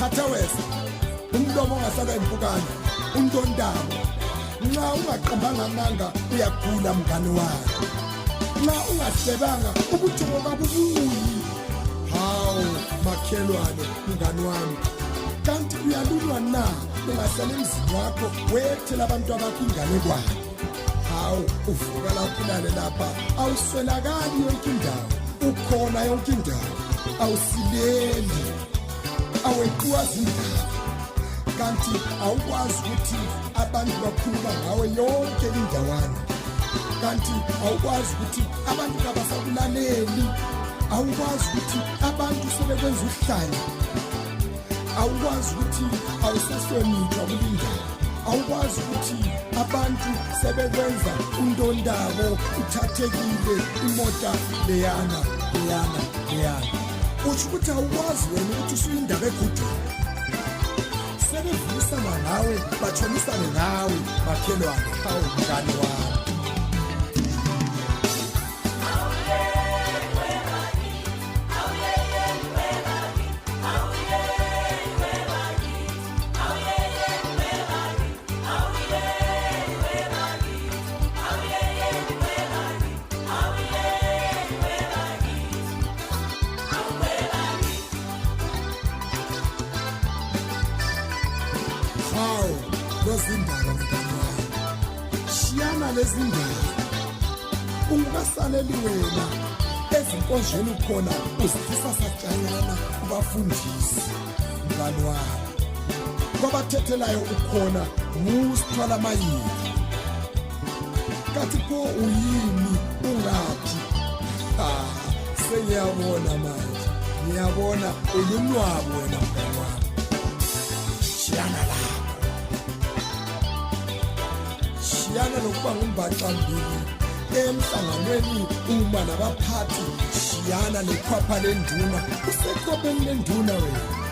Thathawesa umlomo ongasaka impukane untondamo nxa ungaqambanga nanga uyagula mngani wakho nxa ungahlebanga ubuthongo kabubuyi hawu makhelwane mngani wami kanti uyalulwa na ungahlala emzini wakho wethela abantu abakho inganekwane hawu uvuka lapho ulale lapha awuswelakali yonke indawo ukhona yonke indawo awusileli aweqwazi indaba kanti awukwazi ukuthi abantu bakhuluma ngawe yonke indawana kanti awukwazi ukuthi abantu abasakulaleli awukwazi ukuthi abantu sebekwenza uhlanya awukwazi ukuthi awusehlonitshwa kulindaba awukwazi ukuthi abantu sebekwenza untondabo uthathekile imota leyana uthi ukuthi awukwazi wena ukuthi usuyindaba egudweni sebevulisana ngawe batshonisane ngawe makhelwane hawu mngani wami lezindaba mntwana wami shiyana lezindaba ungasaleli wena ezinkonzweni ukhona uzifisa satshanyana ubafundisi mntwana wami kwabathethelayo ukhona musithwala amayini kathi pho uyini ungaphi sengiyabona manje ngiyabona ulunwabo wena mntwana wami shiyana la shiyana nokuba ngumbaxambili emhlanganweni uma nabaphathi shiyana nekhwapha lenduna usekhwapeni lenduna wena